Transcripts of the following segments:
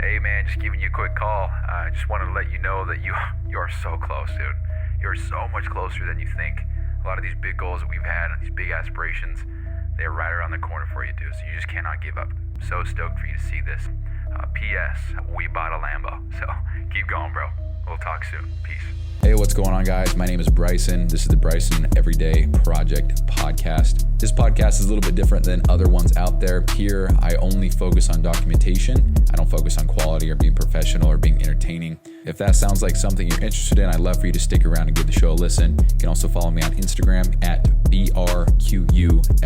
Hey man, just giving you a quick call. I just wanted to let you know that you are so close, dude. You're so much closer than you think. A lot of these big goals that we've had and these big aspirations, they're right around the corner for you, dude. So you just cannot give up. So stoked for you to see this. P.S. We bought a Lambo, so keep going, bro. We'll talk soon. Peace. Hey, what's going on, guys? My name is Bryson. This is the Bryson Everyday Project podcast. This podcast is a little bit different than other ones out there. Here, I only focus on documentation. I don't focus on quality or being professional or being entertaining. If that sounds like something you're interested in, I'd love for you to stick around and give the show a listen. You can also follow me on Instagram at BRQUSE.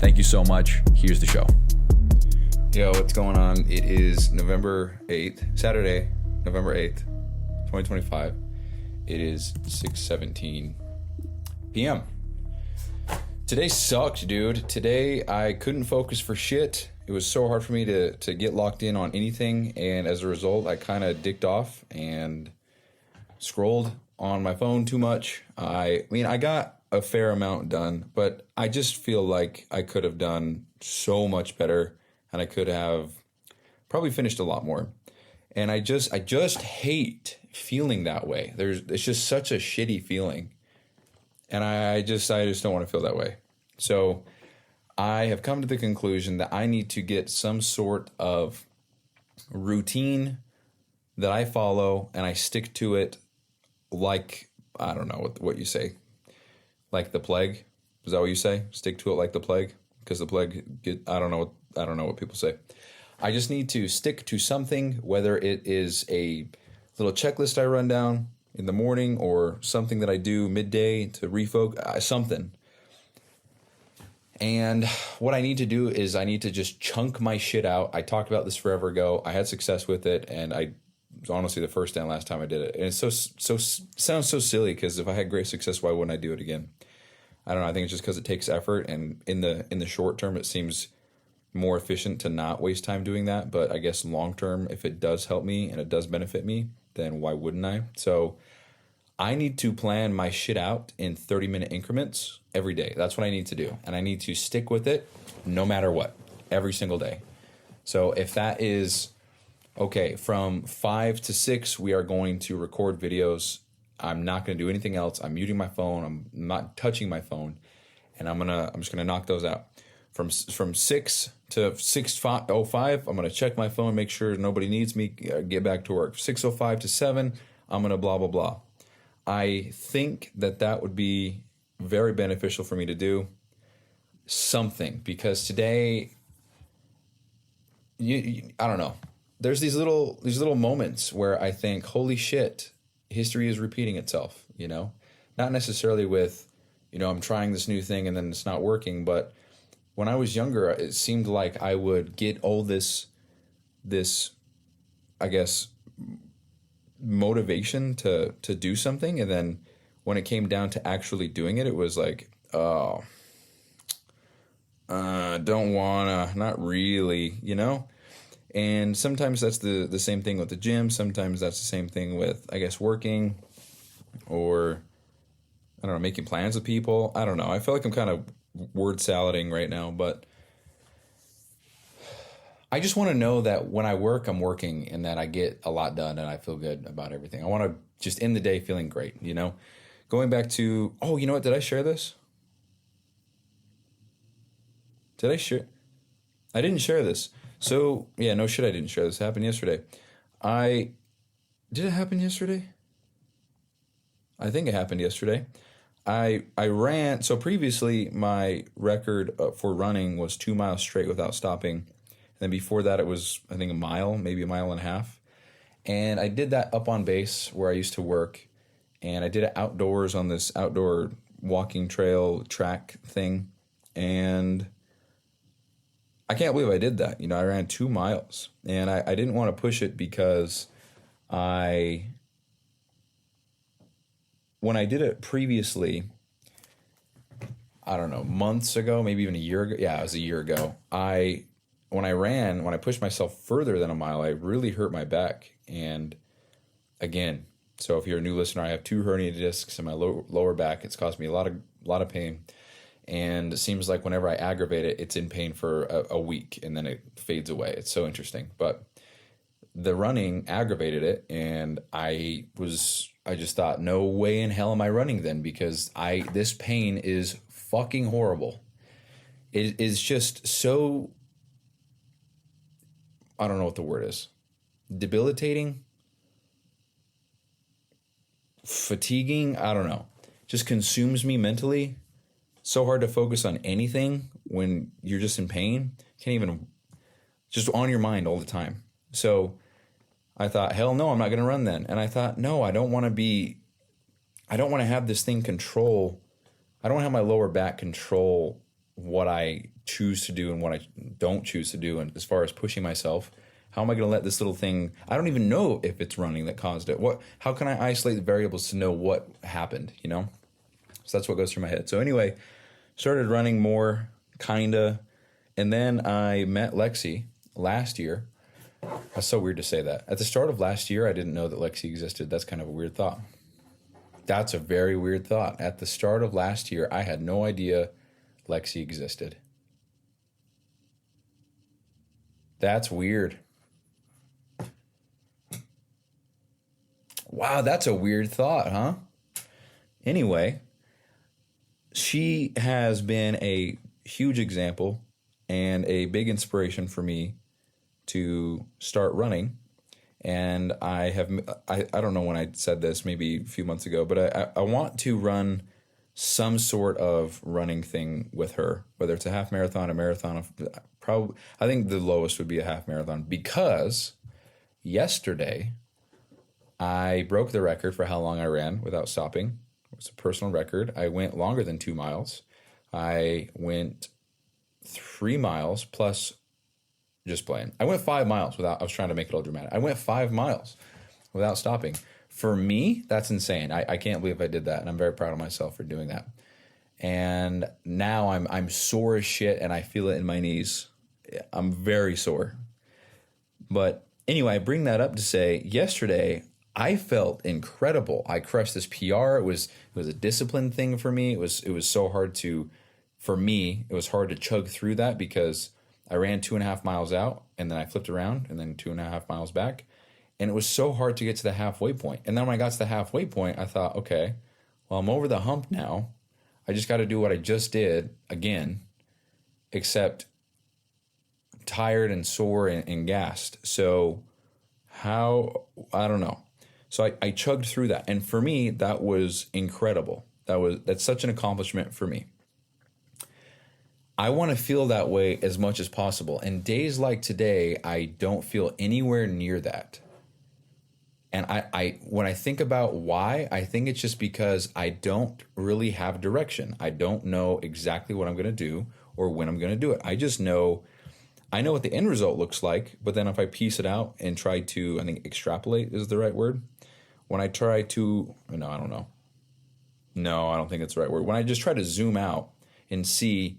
Thank you so much. Here's the show. Yo, what's going on? It is November 8th, Saturday, November 8th, 2025. It is 6:17 p.m. Today sucked, dude. Today I couldn't focus for shit. It was so hard for me to get locked in on anything, and as a result, I kind of dicked off and scrolled on my phone too much. I got a fair amount done, but I just feel like I could have done so much better, and I could have probably finished a lot more. And I just hate feeling that way. It's just such a shitty feeling. And I just don't want to feel that way. So I have come to the conclusion that I need to get some sort of routine that I follow and I stick to it like, I don't know what you say, like the plague. Is that what you say? Stick to it like the plague? Because the plague, I don't know what people say. I just need to stick to something, whether it is a little checklist I run down in the morning or something that I do midday to refocus, something. And what I need to do is I need to just chunk my shit out. I talked about this forever ago. I had success with it, and it was honestly the first and last time I did it. And it sounds so silly because if I had great success, why wouldn't I do it again? I don't know. I think it's just because it takes effort, and in the short term, it seems more efficient to not waste time doing that. But I guess long term, if it does help me and it does benefit me, then why wouldn't I? So I need to plan my shit out in 30-minute increments every day. That's what I need to do. And I need to stick with it no matter what, every single day. So if that is, okay, from 5 to 6, we are going to record videos. I'm not going to do anything else. I'm muting my phone. I'm not touching my phone. And I'm just going to knock those out. From 6 to 6:05, I'm going to check my phone, make sure nobody needs me, get back to work. 6:05 to 7, I'm going to blah, blah, blah. I think that would be very beneficial for me to do something, because today, I don't know. There's these little moments where I think, holy shit, history is repeating itself, you know? Not necessarily with, I'm trying this new thing and then it's not working, but when I was younger, it seemed like I would get all this, I guess, motivation to do something. And then when it came down to actually doing it, it was like, don't wanna, not really, And sometimes that's the same thing with the gym. Sometimes that's the same thing with, I guess, working or, I don't know, making plans with people. I don't know. I feel like I'm kind of word salading right now, but I just want to know that when I work, I'm working and that I get a lot done and I feel good about everything. I want to just end the day feeling great, Going back to, you know what? Did I share this? Did I share? I didn't share this. So, yeah, no shit, I didn't share this. It happened yesterday. Did it happen yesterday? I think it happened yesterday. I ran, so previously my record for running was 2 miles straight without stopping. And then before that it was, I think, a mile, maybe a mile and a half. And I did that up on base where I used to work. And I did it outdoors on this outdoor walking trail track thing. And I can't believe I did that. I ran 2 miles. And I didn't want to push it because when I did it previously, I don't know, months ago, maybe even a year ago. Yeah, it was a year ago. When I pushed myself further than a mile, I really hurt my back. And again, so if you're a new listener, I have 2 herniated discs in my lower back. It's caused me a lot of pain. And it seems like whenever I aggravate it, it's in pain for a week and then it fades away. It's so interesting. But the running aggravated it, and I just thought, no way in hell am I running then, because this pain is fucking horrible. It is just so, I don't know what the word is. Debilitating, fatiguing, I don't know. Just consumes me mentally. So hard to focus on anything when you're just in pain. Can't even, just on your mind all the time. So I thought, hell no, I'm not going to run then. And I thought, no, I don't want to have this thing control. I don't want to have my lower back control what I choose to do and what I don't choose to do. And as far as pushing myself, how am I going to let this little thing, I don't even know if it's running that caused it. How can I isolate the variables to know what happened, you know? So that's what goes through my head. So anyway, started running more, kinda. And then I met Lexi last year. That's so weird to say that. At the start of last year, I didn't know that Lexi existed. That's kind of a weird thought. That's a very weird thought. At the start of last year, I had no idea Lexi existed. That's weird. Wow, that's a weird thought, huh? Anyway, she has been a huge example and a big inspiration for me to start running. And I don't know when I said this, maybe a few months ago, but I want to run some sort of running thing with her, whether it's a half marathon, a marathon, probably, I think the lowest would be a half marathon, because yesterday I broke the record for how long I ran without stopping. It was a personal record. I went longer than 2 miles. I went 3 miles plus, just playing. I went 5 miles I was trying to make it all dramatic. I went 5 miles without stopping. For me, that's insane. I can't believe I did that, and I'm very proud of myself for doing that. And now I'm sore as shit, and I feel it in my knees. I'm very sore. But anyway, I bring that up to say, yesterday I felt incredible. I crushed this PR. It was a discipline thing for me. It was so hard for me, it was hard to chug through that, because I ran 2.5 miles out, and then I flipped around, and then 2.5 miles back. And it was so hard to get to the halfway point. And then when I got to the halfway point, I thought, okay, well, I'm over the hump now. I just got to do what I just did again, except tired and sore and gassed. So I don't know. So I chugged through that. And for me, that was incredible. That's such an accomplishment for me. I want to feel that way as much as possible. And days like today, I don't feel anywhere near that. And I when I think about why, I think it's just because I don't really have direction. I don't know exactly what I'm going to do or when I'm going to do it. I know what the end result looks like, but then if I piece it out and try to, I think extrapolate is the right word. When I try to, no, I don't know. No, I don't think it's the right word. When I just try to zoom out and see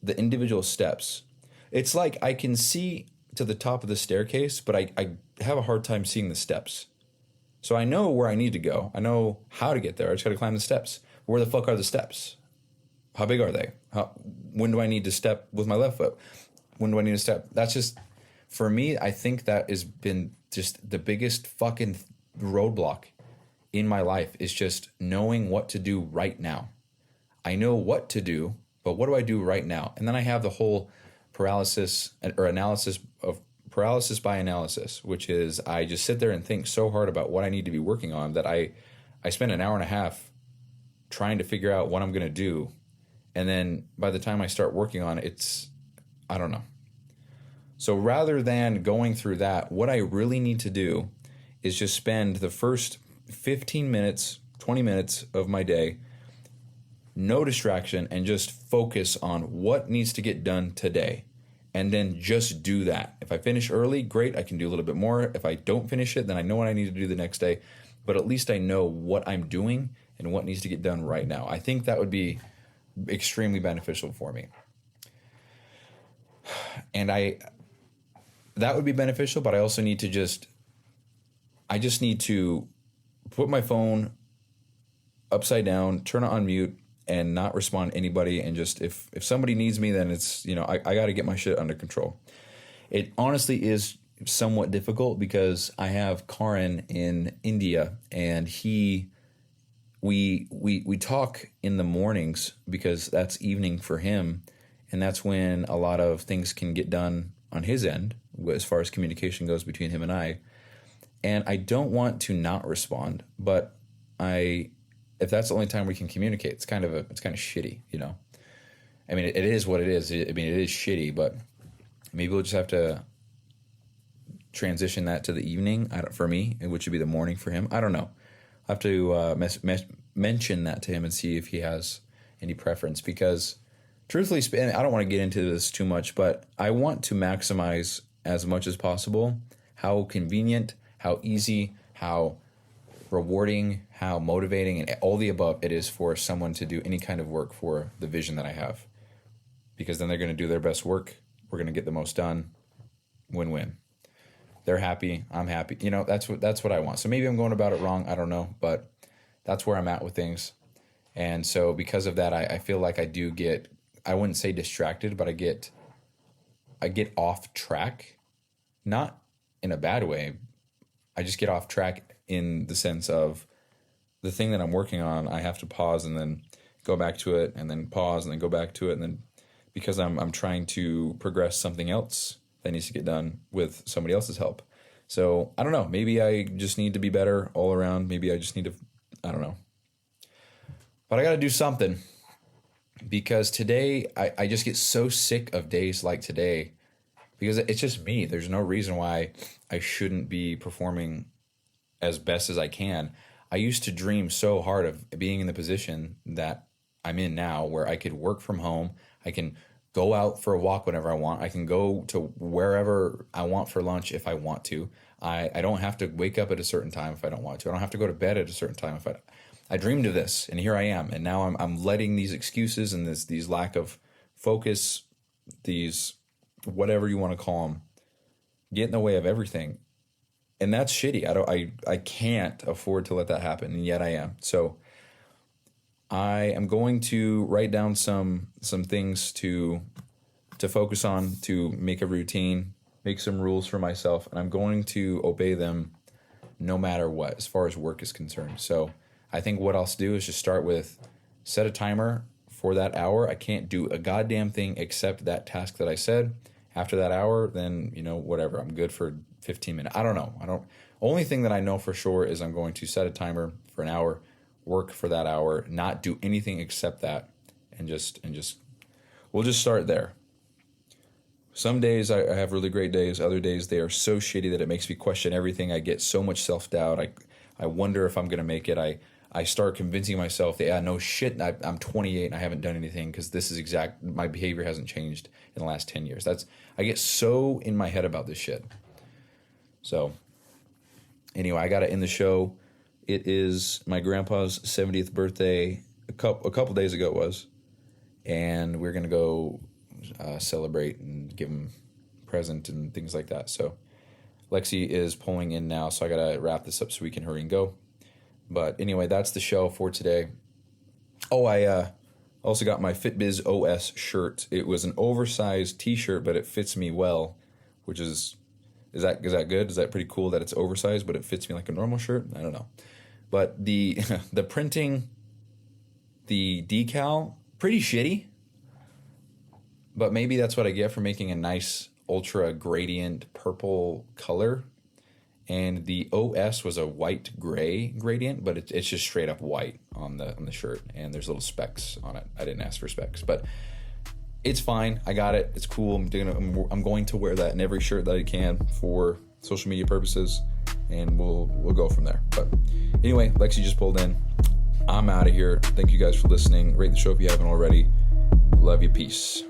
the individual steps, it's like I can see to the top of the staircase, but I have a hard time seeing the steps. So I know where I need to go. I know how to get there. I just got to climb the steps. Where the fuck are the steps? How big are they? When do I need to step with my left foot? When do I need to step? That's just, for me, I think that has been just the biggest fucking roadblock in my life, is just knowing what to do right now. I know what to do, but what do I do right now? And then I have the whole paralysis by analysis, which is I just sit there and think so hard about what I need to be working on that I spend an hour and a half trying to figure out what I'm going to do. And then by the time I start working on it, I don't know. So rather than going through that, what I really need to do is just spend the first 15 minutes, 20 minutes of my day, no distraction, and just focus on what needs to get done today. And then just do that. If I finish early, great, I can do a little bit more. If I don't finish it, then I know what I need to do the next day. But at least I know what I'm doing and what needs to get done right now. I think that would be extremely beneficial for me. And that would be beneficial, but I also need to I just need to put my phone upside down, turn it on mute, and not respond to anybody. And just, if somebody needs me, then it's, I got to get my shit under control. It honestly is somewhat difficult because I have Karan in India, and we talk in the mornings because that's evening for him, and that's when a lot of things can get done on his end as far as communication goes between him and I. And I don't want to not respond, but if that's the only time we can communicate, it's kind of shitty, you know. I mean, it is what it is. I mean, it is shitty, but maybe we'll just have to transition that to the evening for me, which would be the morning for him. I don't know. I have to mention that to him and see if he has any preference, because truthfully, I don't want to get into this too much, but I want to maximize as much as possible how convenient, how easy, how rewarding, how motivating, and all the above it is for someone to do any kind of work for the vision that I have. Because then they're going to do their best work. We're going to get the most done. Win-win. They're happy. I'm happy. You know, that's what I want. So maybe I'm going about it wrong. I don't know. But that's where I'm at with things. And so because of that, I feel like I do get, I wouldn't say distracted, but I get off track. Not in a bad way. I just get off track in the sense of the thing that I'm working on, I have to pause and then go back to it, and then pause and then go back to it, and then because I'm trying to progress something else that needs to get done with somebody else's help. So I don't know. Maybe I just need to be better all around. Maybe I just need to, I don't know. But I got to do something, because today I just get so sick of days like today, because it's just me. There's no reason why I shouldn't be performing as best as I can. I used to dream so hard of being in the position that I'm in now, where I could work from home. I can go out for a walk whenever I want. I can go to wherever I want for lunch if I want to. I don't have to wake up at a certain time if I don't want to. I don't have to go to bed at a certain time if I dreamed of this, and here I am. And now I'm letting these excuses and these lack of focus, these whatever you want to call them, get in the way of everything. And that's shitty. I can't afford to let that happen, and yet I am. So I am going to write down some things to focus on, to make a routine, make some rules for myself, and I'm going to obey them no matter what, as far as work is concerned. So I think what I'll do is just start with set a timer for that hour. I can't do a goddamn thing except that task that I said. After that hour, then, you know, whatever, I'm good for 15 minutes. I don't know. Only thing that I know for sure is I'm going to set a timer for an hour, work for that hour, not do anything except that, and just we'll just start there. Some days I have really great days. Other days they are so shitty that it makes me question everything. I get so much self-doubt. I wonder if I'm going to make it. I start convincing myself that, yeah, no shit, I'm 28 and I haven't done anything because my behavior hasn't changed in the last 10 years. I get so in my head about this shit. So anyway, I got to end the show. It is my grandpa's 70th birthday. A couple days ago it was. And we're going to go celebrate and give him a present and things like that. So Lexi is pulling in now, so I got to wrap this up so we can hurry and go. But anyway, that's the show for today. Oh, I also got my FitBiz OS shirt. It was an oversized t-shirt, but it fits me well, which is that good? Is that pretty cool that it's oversized, but it fits me like a normal shirt? I don't know. But the printing, the decal, pretty shitty. But maybe that's what I get for making a nice ultra gradient purple color. And the OS was a white gray gradient, but it's just straight up white on the shirt, and there's little specks on it. I didn't ask for specks, but it's fine. I got it. It's cool. I'm going to wear that in every shirt that I can for social media purposes, and we'll go from there. But anyway, Lexi just pulled in. I'm out of here. Thank you guys for listening. Rate the show if you haven't already. Love you. Peace.